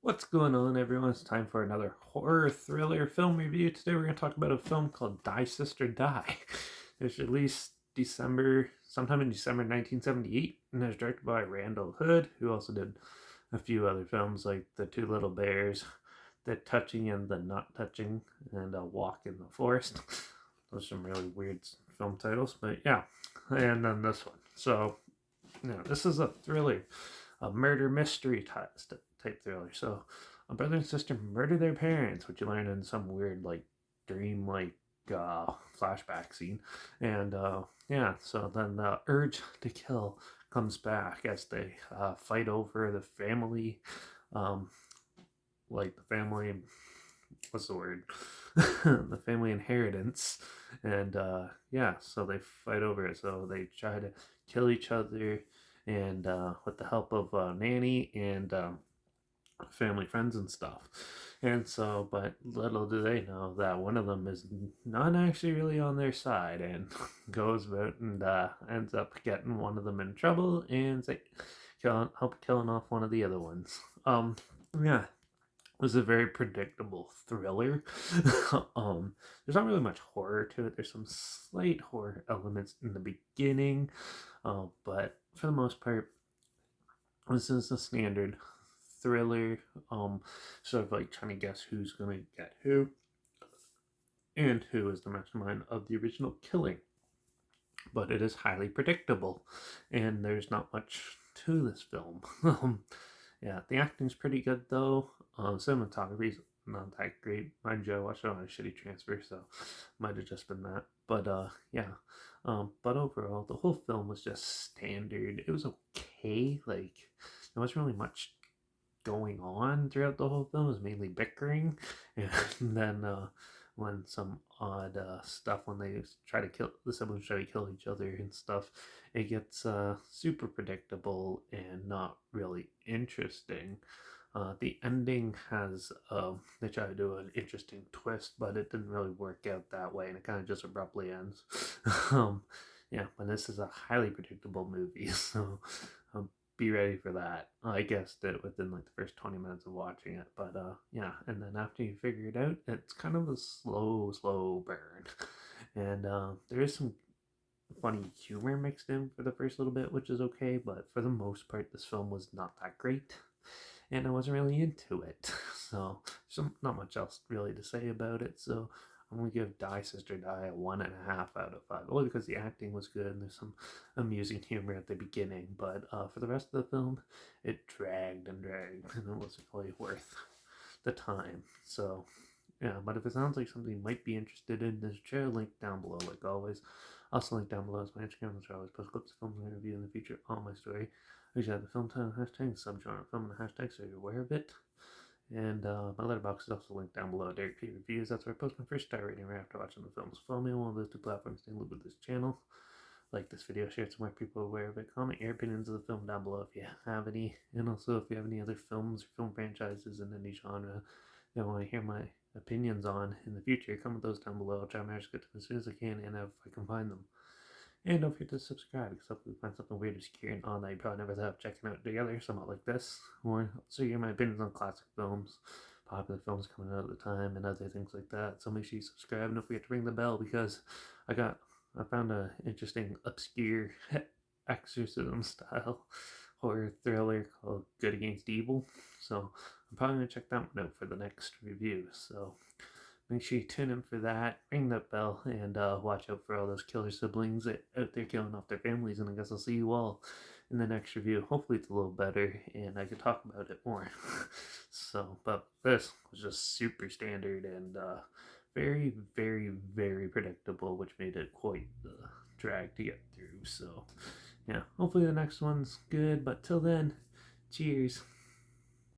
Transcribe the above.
What's going on, everyone? It's time for another horror thriller film review. Today we're going to talk about a film called Die Sister Die. It was released sometime in December 1978, and it was directed by Randall Hood, who also did a few other films like The Two Little Bears, The Touching and the Not Touching, and A Walk in the Forest. Those are some really weird film titles, but yeah. And then this one. So, this is a thriller, a murder mystery type thriller. So, a brother and sister murder their parents, which you learn in some weird, like, dream like flashback scene. And yeah, so then the urge to kill comes back as they fight over the family, um, like the family, what's the word? The family inheritance. And yeah, so they fight over it. So they try to kill each other, and with the help of Nanny and family friends and stuff. And so, but little do they know that one of them is not actually really on their side and goes about and ends up getting one of them in trouble and help killing off one of the other ones. Yeah, it was a very predictable thriller. There's not really much horror to it. There's some slight horror elements in the beginning, but for the most part, this is a standard thriller, sort of like trying to guess who's gonna get who and who is the mastermind of the original killing. But it is highly predictable, and there's not much to this film. Yeah, the acting's pretty good though. Cinematography's not that great. Mind you, I watched it on a shitty transfer, so might have just been that. But yeah. But overall, the whole film was just standard. It was okay. Like, there wasn't really much going on throughout the whole film. It was mainly bickering, and then when some odd stuff when they try to kill the siblings try to kill each other and stuff, it gets super predictable and not really interesting. The ending has they try to do an interesting twist, but it didn't really work out that way, and it kind of just abruptly ends. um, yeah, but this is a highly predictable movie, so um, be ready for that. I guessed it within like the first 20 minutes of watching it, but yeah, and then after you figure it out, it's kind of a slow burn, and there is some funny humor mixed in for the first little bit, which is okay, but for the most part, this film was not that great, and I wasn't really into it. So, there's not much else really to say about it. So, I'm gonna give Die Sister Die a 1.5 out of 5, only because the acting was good and there's some amusing humor at the beginning. But for the rest of the film, it dragged and dragged, and it wasn't really worth the time. So, yeah, but if it sounds like something you might be interested in, there's a link down below, like always. Also, link down below is my Instagram, which I always post clips of films and review in the future on my story. I usually have the film title hashtag, subgenre film, and the hashtag, so you're aware of it. And my Letterbox is also linked down below. Derek P Reviews. That's where I post my first star rating right after watching the film. So follow me on one of those two platforms. Stay in loop with this channel. Like this video, share it so more people are aware of it. Comment your opinions of the film down below if you have any. And also, if you have any other films or film franchises in any genre that I want to hear my opinions on in the future, comment those down below. I'll try my best to get to them as soon as I can and if I can find them. And don't forget to subscribe because hopefully we find something weird, obscure, and on that you probably never thought of checking out together, somewhat like this. Or so hear my opinions on classic films, popular films coming out at the time, and other things like that. So make sure you subscribe and don't forget to ring the bell because I found an interesting, obscure exorcism style horror thriller called Good Against Evil. So I'm probably gonna check that one out for the next review. So make sure you tune in for that, ring that bell, and watch out for all those killer siblings out there killing off their families. And I guess I'll see you all in the next review. Hopefully, it's a little better and I can talk about it more. So, but this was just super standard and very, very, very predictable, which made it quite the drag to get through. So, yeah, hopefully the next one's good. But till then, cheers.